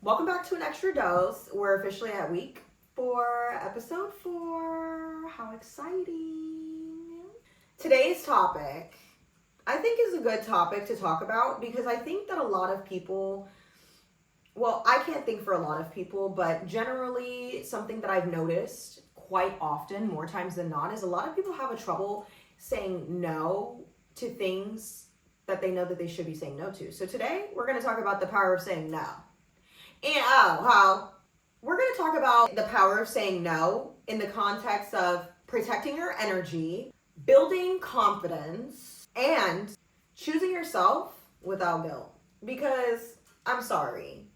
Welcome back to an extra dose. We're officially at week 4, episode 4. How exciting! Today's topic, I think, is a good topic to talk about because I think that a lot of people, well, I can't think for a lot of people, but generally something that I've noticed quite often, more times than not, is a lot of people have a trouble saying no to things that they know that they should be saying no to. So today we're going to talk about the power of saying no. And how we're going to talk about the power of saying no in the context of protecting your energy, building confidence, and choosing yourself without guilt. Because I'm sorry,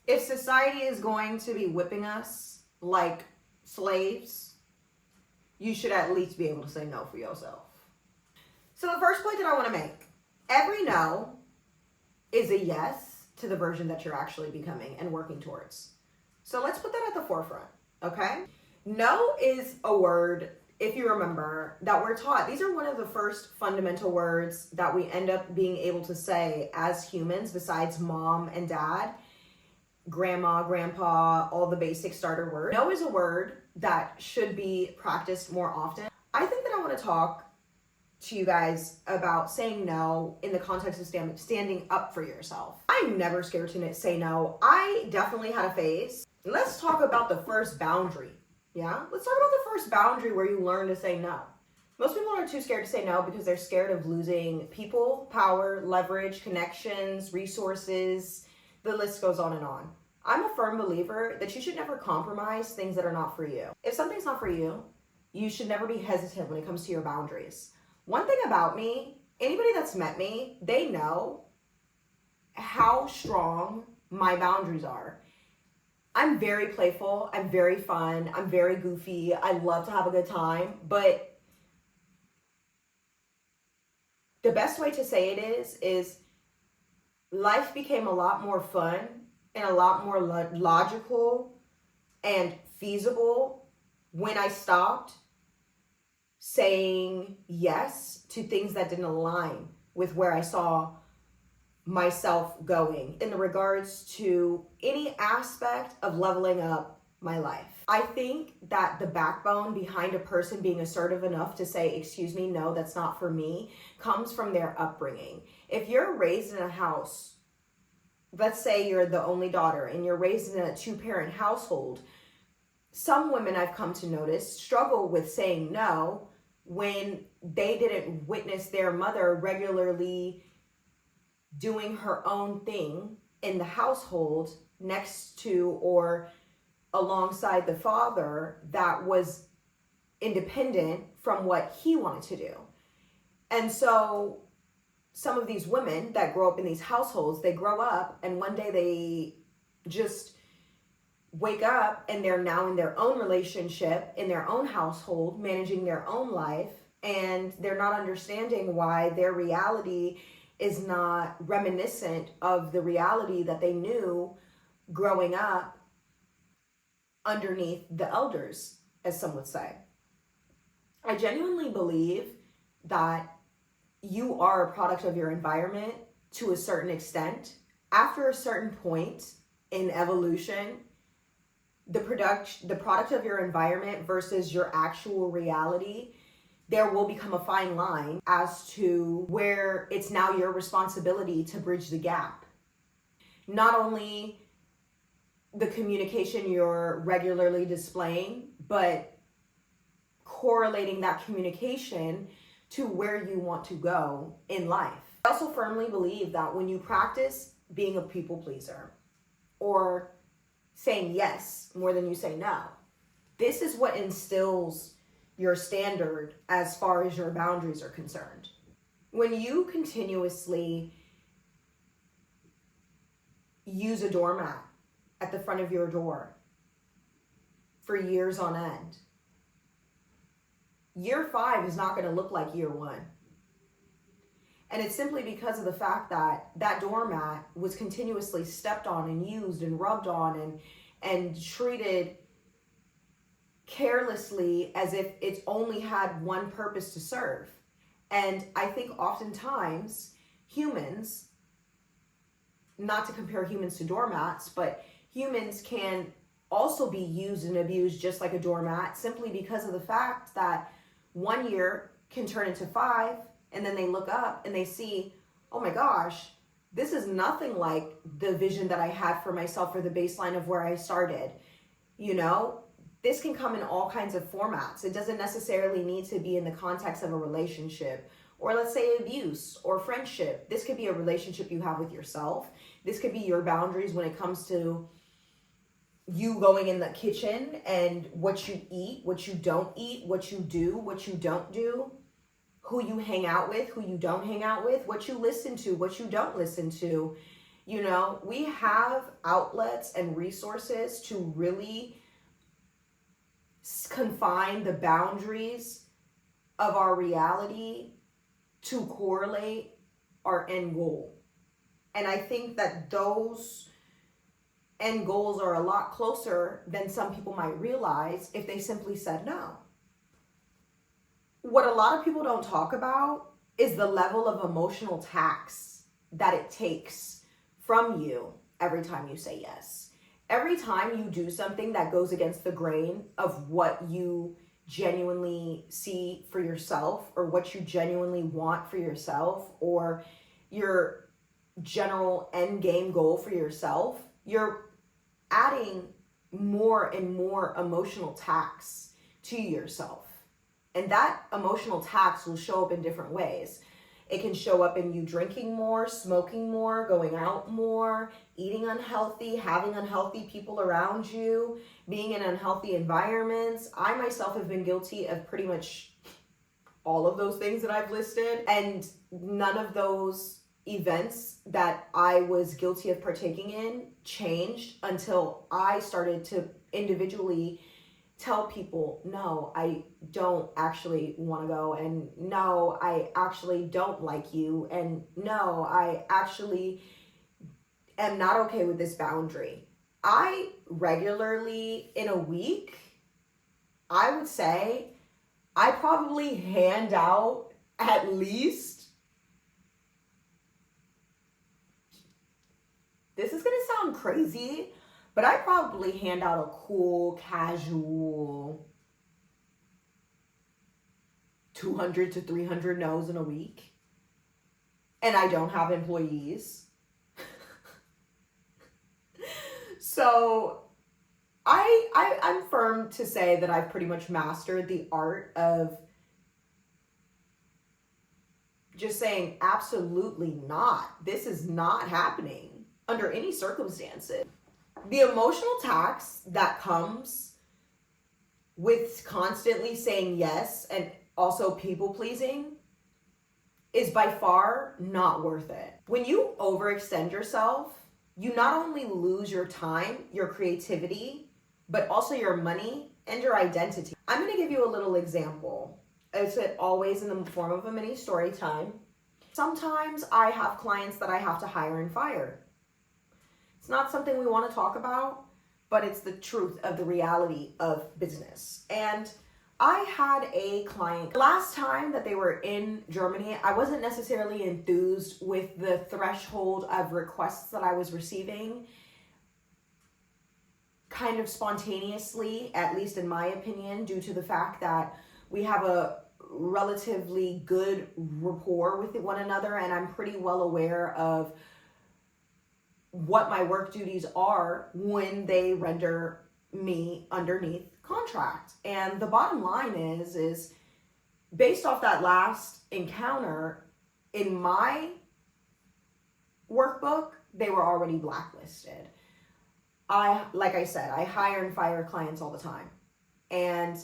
if society is going to be whipping us like slaves, you should at least be able to say no for yourself. So the first point that I want to make, every no is a yes to the version that you're actually becoming and working towards. So let's put that at the forefront, okay? No is a word, if you remember, that we're taught. These are one of the first fundamental words that we end up being able to say as humans, besides mom and dad, grandma, grandpa, all the basic starter words. No is a word that should be practiced more often. I think that I want to talk to you guys about saying no in the context of standing up for yourself. I'm never scared to say no. I definitely had a phase. Let's talk about the first boundary. Yeah? Let's talk about the first boundary where you learn to say no. Most people are too scared to say no because they're scared of losing people, power, leverage, connections, resources. The list goes on and on. I'm a firm believer that you should never compromise things that are not for you. If something's not for you, you should never be hesitant when it comes to your boundaries. One thing about me, anybody that's met me, they know how strong my boundaries are. I'm very playful, I'm very fun, I'm very goofy, I love to have a good time, but the best way to say it is life became a lot more fun and a lot more logical and feasible when I stopped saying yes to things that didn't align with where I saw myself going in regards to any aspect of leveling up my life. I think that the backbone behind a person being assertive enough to say, excuse me, no, that's not for me, comes from their upbringing. If you're raised in a house, let's say you're the only daughter and you're raised in a 2-parent household, some women I've come to notice struggle with saying no when they didn't witness their mother regularly doing her own thing in the household next to or alongside the father that was independent from what he wanted to do. And so some of these women that grow up in these households, they grow up and one day they just wake up and they're now in their own relationship, in their own household, managing their own life, and they're not understanding why their reality is not reminiscent of the reality that they knew growing up underneath the elders, as some would say. I genuinely believe that you are a product of your environment to a certain extent. After a certain point in evolution, the product of your environment versus your actual reality, there will become a fine line as to where it's now your responsibility to bridge the gap. Not only the communication you're regularly displaying, but correlating that communication to where you want to go in life. I also firmly believe that when you practice being a people pleaser or saying yes more than you say no, this is what instills your standard as far as your boundaries are concerned. When you continuously use a doormat at the front of your door for years on end, year 5 is not going to look like year 1. And it's simply because of the fact that that doormat was continuously stepped on and used and rubbed on and treated carelessly as if it's only had one purpose to serve. And I think oftentimes humans not to compare humans to doormats, but humans can also be used and abused just like a doormat, simply because of the fact that 1 year can turn into 5, and then they look up and they see, oh my gosh, this is nothing like the vision that I had for myself, or the baseline of where I started. You know, this can come in all kinds of formats. It doesn't necessarily need to be in the context of a relationship, or let's say abuse or friendship. This could be a relationship you have with yourself. This could be your boundaries when it comes to you going in the kitchen and what you eat, what you don't eat, what you do, what you don't do, who you hang out with, who you don't hang out with, what you listen to, what you don't listen to. You know, we have outlets and resources to really confine the boundaries of our reality to correlate our end goal. And I think that those end goals are a lot closer than some people might realize if they simply said no. What a lot of people don't talk about is the level of emotional tax that it takes from you every time you say yes. Every time you do something that goes against the grain of what you genuinely see for yourself, or what you genuinely want for yourself, or your general end game goal for yourself, you're adding more and more emotional tax to yourself. And that emotional tax will show up in different ways. It can show up in you drinking more, smoking more, going out more, eating unhealthy, having unhealthy people around you, being in unhealthy environments. I myself have been guilty of pretty much all of those things that I've listed, and none of those events that I was guilty of partaking in changed until I started to individually tell people, no, I don't actually want to go, and no, I actually don't like you, and no, I actually am not okay with this boundary. I regularly, in a week, I would say I probably hand out at least, this is going to sound crazy, but I probably hand out a cool, casual 200 to 300 no's in a week. And I don't have employees. So I'm firm to say that I've pretty much mastered the art of just saying absolutely not. This is not happening under any circumstances. The emotional tax that comes with constantly saying yes and also people pleasing is by far not worth it. When you overextend yourself, you not only lose your time, your creativity, but also your money and your identity. I'm going to give you a little example. It's always in the form of a mini story time. Sometimes I have clients that I have to hire and fire. It's not something we want to talk about, but it's the truth of the reality of business. And I had a client, last time that they were in Germany, I wasn't necessarily enthused with the threshold of requests that I was receiving, kind of spontaneously, at least in my opinion, due to the fact that we have a relatively good rapport with one another, and I'm pretty well aware of what my work duties are when they render me underneath contract. And the bottom line is based off that last encounter, in my workbook, they were already blacklisted. Like I said, I hire and fire clients all the time. And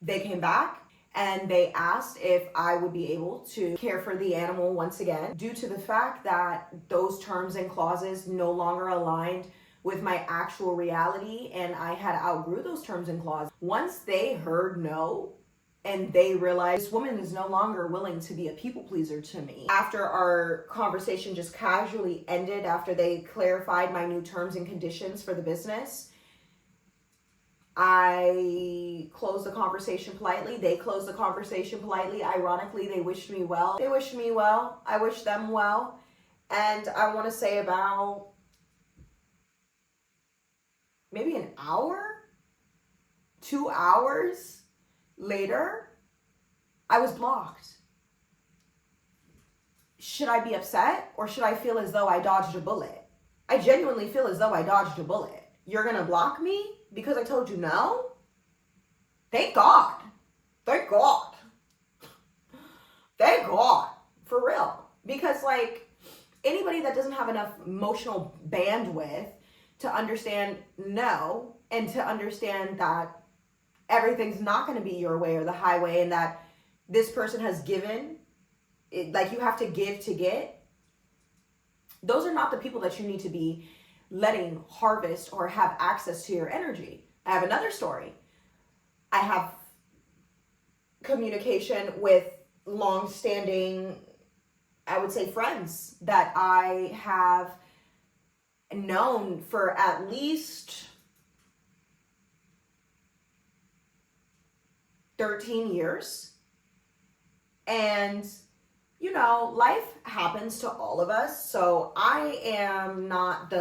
they came back and they asked if I would be able to care for the animal once again, due to the fact that those terms and clauses no longer aligned with my actual reality, and I had outgrew those terms and clauses. Once they heard no, and they realized this woman is no longer willing to be a people pleaser to me. After our conversation just casually ended, after they clarified my new terms and conditions for the business, I closed the conversation politely. They closed the conversation politely. Ironically, they wished me well. They wished me well. I wished them well. And I want to say about maybe an hour, 2 hours later, I was blocked. Should I be upset or should I feel as though I dodged a bullet? I genuinely feel as though I dodged a bullet. You're going to block me because I told you no? Thank God. Thank God. Thank God. For real. Because, like, anybody that doesn't have enough emotional bandwidth to understand no and to understand that everything's not going to be your way or the highway and that this person has given, like you have to give to get, those are not the people that you need to be letting harvest or have access to your energy. I have another story. I have communication with long-standing, I would say, friends that I have known for at least 13 years. And, you know, life happens to all of us. So I am not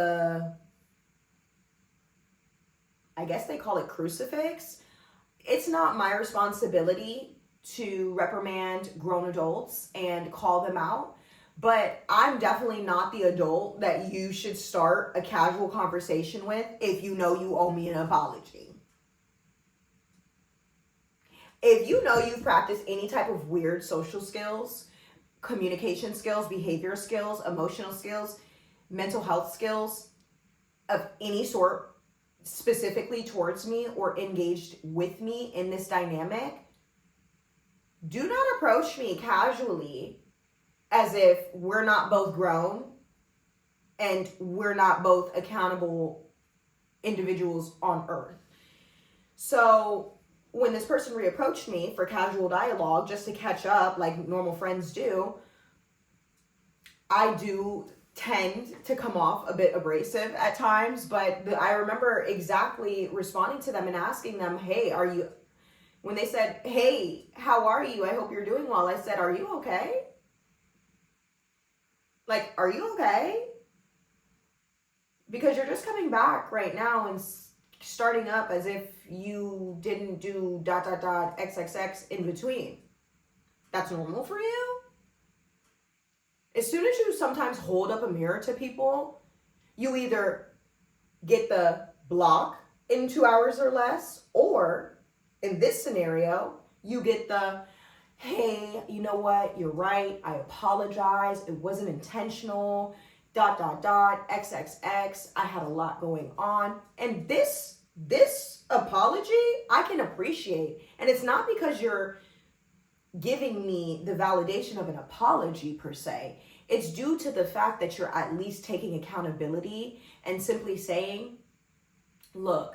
I guess they call it crucifix. It's not my responsibility to reprimand grown adults and call them out. But I'm definitely not the adult that you should start a casual conversation with if you know you owe me an apology. If you know you've practiced any type of weird social skills, communication skills, behavior skills, emotional skills, mental health skills of any sort, specifically towards me or engaged with me in this dynamic, do not approach me casually as if we're not both grown and we're not both accountable individuals on earth. So when this person reapproached me for casual dialogue just to catch up like normal friends do, I do tend to come off a bit abrasive at times, but I remember exactly responding to them and asking them, hey, when they said, hey, how are you? I hope you're doing well. I said, are you okay? Like, are you okay? Because you're just coming back right now and starting up as if you didn't do ... XXX in between. That's normal for you? As soon as you sometimes hold up a mirror to people, you either get the block in 2 hours or less, or in this scenario, you get the, hey, you know what? You're right. I apologize. It wasn't intentional. ... XXX. I had a lot going on. And this apology, I can appreciate. And it's not because you're giving me the validation of an apology per se. It's due to the fact that you're at least taking accountability and simply saying, look,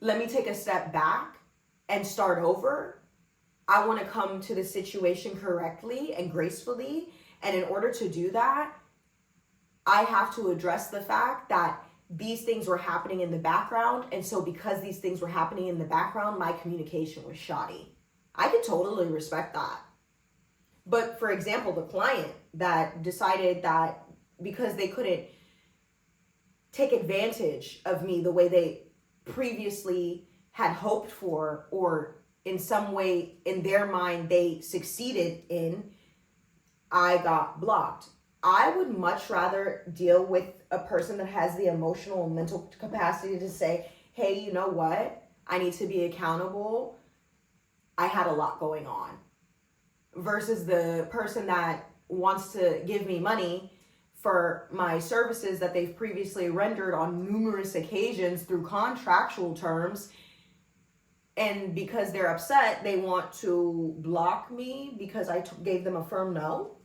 let me take a step back and start over. I want to come to the situation correctly and gracefully. And in order to do that, I have to address the fact that these things were happening in the background. And so because these things were happening in the background, my communication was shoddy. I could totally respect that. But for example, the client that decided that because they couldn't take advantage of me the way they previously had hoped for, or in some way in their mind they succeeded in, I got blocked. I would much rather deal with a person that has the emotional and mental capacity to say, hey, you know what? I need to be accountable. I had a lot going on. Versus the person that wants to give me money for my services that they've previously rendered on numerous occasions through contractual terms. And because they're upset, they want to block me because I gave them a firm no.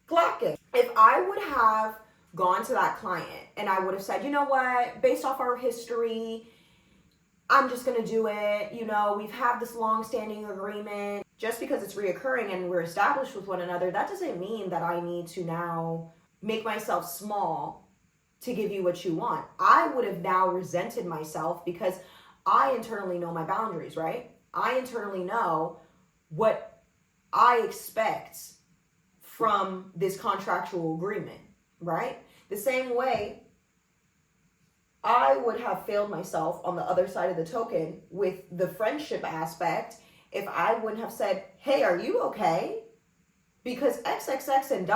Clock it. If I would have gone to that client and I would have said, you know what, based off our history, I'm just going to do it. You know, we've had this long-standing agreement. Just because it's reoccurring and we're established with one another, that doesn't mean that I need to now make myself small to give you what you want. I would have now resented myself because I internally know my boundaries, right? I internally know what I expect from this contractual agreement, right? The same way I would have failed myself on the other side of the token with the friendship aspect if I wouldn't have said, hey, are you okay? Because XXX and ...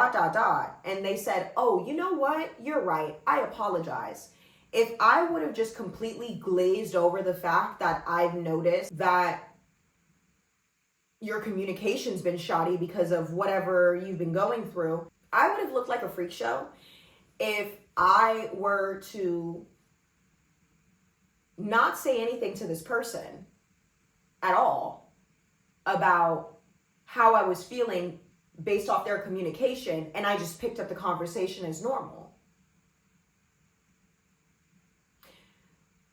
And they said, oh, you know what? You're right. I apologize. If I would have just completely glazed over the fact that I've noticed that your communication's been shoddy because of whatever you've been going through, I would have looked like a freak show if I were to not say anything to this person at all about how I was feeling based off their communication, and I just picked up the conversation as normal.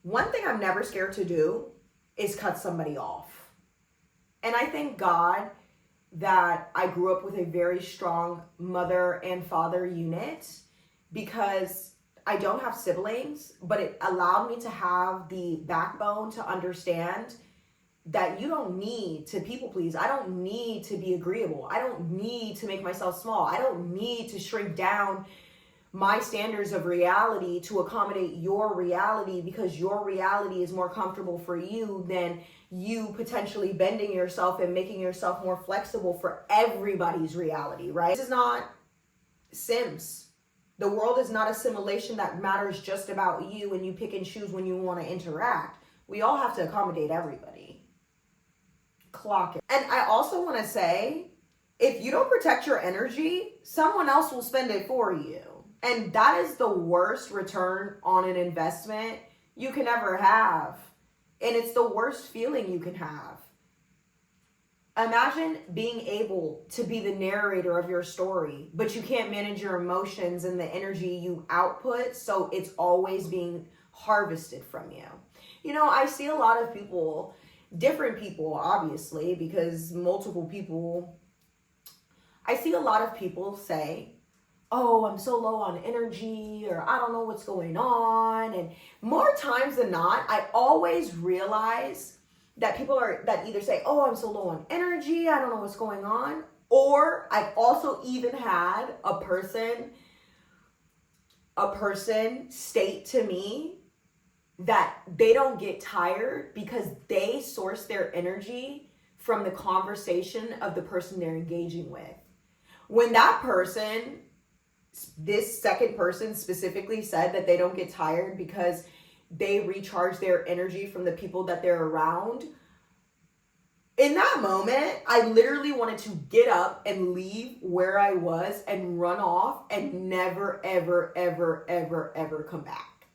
One thing I'm never scared to do is cut somebody off. And I thank God that I grew up with a very strong mother and father unit, because I don't have siblings, but it allowed me to have the backbone to understand that you don't need to people please. I don't need to be agreeable. I don't need to make myself small. I don't need to shrink down my standards of reality to accommodate your reality, because your reality is more comfortable for you than you potentially bending yourself and making yourself more flexible for everybody's reality, right? This is not Sims. The world is not a simulation that matters just about you and you pick and choose when you want to interact. We all have to accommodate everybody. Clock it. And I also want to say, if you don't protect your energy, someone else will spend it for you. And that is the worst return on an investment you can ever have. And it's the worst feeling you can have. Imagine being able to be the narrator of your story, but you can't manage your emotions and the energy you output, so it's always being harvested from you. You know, I see a lot of people, different people, obviously, because multiple people, I see a lot of people say, oh, I'm so low on energy, or I don't know what's going on. And more times than not, I always realize that people are that either say, oh, I'm so low on energy, I don't know what's going on. Or I've also even had a person state to me that they don't get tired because they source their energy from the conversation of the person they're engaging with. When that person, this second person specifically, said that they don't get tired because they recharge their energy from the people that they're around, in that moment, I literally wanted to get up and leave where I was and run off and never, ever, ever, ever, ever come back.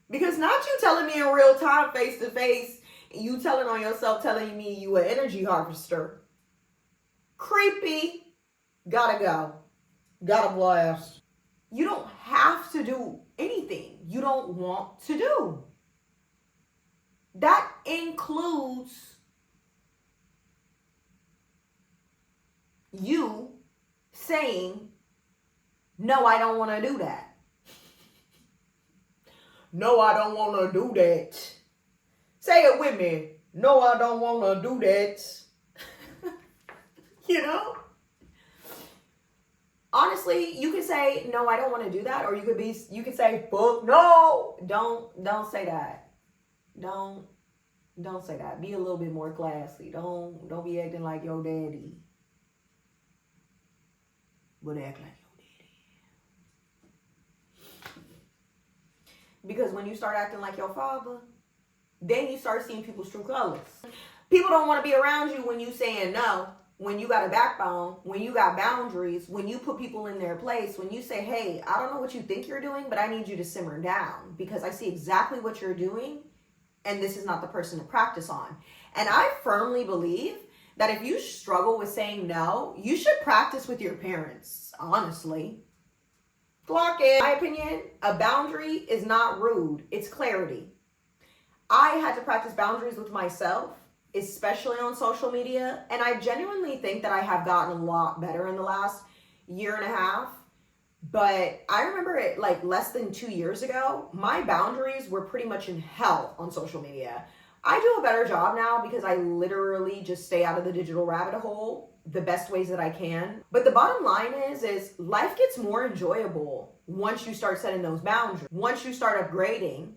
Because not you telling me in real time, face to face, and you telling on yourself, telling me you an energy harvester. Creepy. Gotta go. Gotta blast. You don't have to do anything you don't want to do. That includes you saying, no, I don't want to do that. No, I don't want to do that. Say it with me. No, I don't want to do that. You know? Honestly, you could say, no, I don't want to do that. Or you could say, fuck no. Don't say that. Don't say that. Be a little bit more classy. Don't be acting like your daddy. But act like your daddy. Because when you start acting like your father, then you start seeing people's true colors. People don't want to be around you when you saying no. When you got a backbone, when you got boundaries, when you put people in their place, when you say, hey, I don't know what you think you're doing, but I need you to simmer down because I see exactly what you're doing and this is not the person to practice on. And I firmly believe that if you struggle with saying no, you should practice with your parents, honestly. Clock it. In my opinion, a boundary is not rude, it's clarity. I had to practice boundaries with myself, especially on social media. And I genuinely think that I have gotten a lot better in the last year and a half. But I remember it like less than 2 years ago, my boundaries were pretty much in hell on social media. I do a better job now because I literally just stay out of the digital rabbit hole the best ways that I can. But the bottom line is life gets more enjoyable once you start setting those boundaries. Once you start upgrading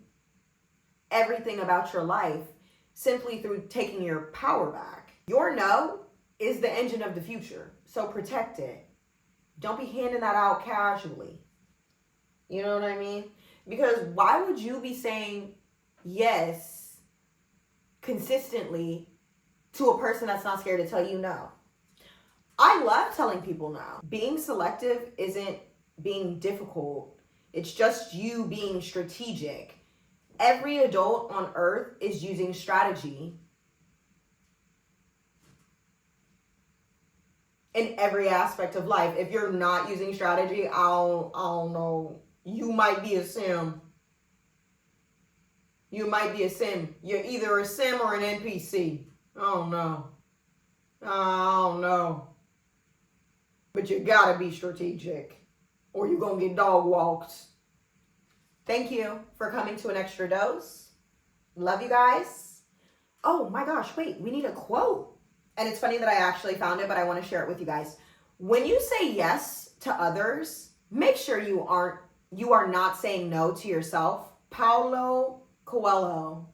everything about your life simply through taking your power back. Your no is the engine of the future, so protect it. Don't be handing that out casually. You know what I mean? Because why would you be saying yes consistently to a person that's not scared to tell you no? I love telling people no. Being selective isn't being difficult. It's just you being strategic. Every adult on earth is using strategy in every aspect of life. If you're not using strategy, I don't know. You might be a sim. You might be a sim. You're either a sim or an NPC. Oh no. Oh no. But you gotta be strategic or you're gonna get dog walked. Thank you for coming to an extra dose. Love you guys. Oh my gosh, wait, we need a quote. And it's funny that I actually found it, but I want to share it with you guys. When you say yes to others, make sure you are not saying no to yourself. Paulo Coelho.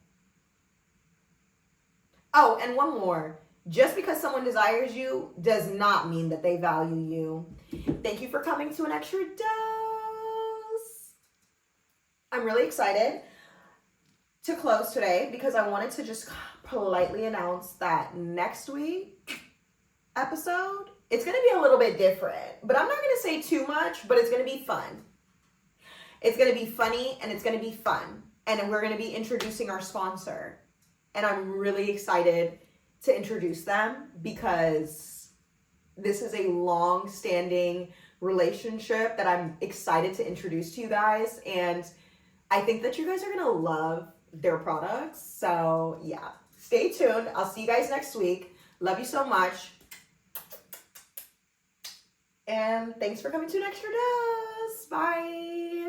Oh, and one more. Just because someone desires you does not mean that they value you. Thank you for coming to an extra dose. I'm really excited to close today because I wanted to just politely announce that next week episode, it's going to be a little bit different. But I'm not going to say too much, but it's going to be fun. It's going to be funny and it's going to be fun. And we're going to be introducing our sponsor. And I'm really excited to introduce them because this is a long-standing relationship that I'm excited to introduce to you guys. And I think that you guys are going to love their products. So yeah, stay tuned. I'll see you guys next week. Love you so much. And thanks for coming to an extra dose. Bye.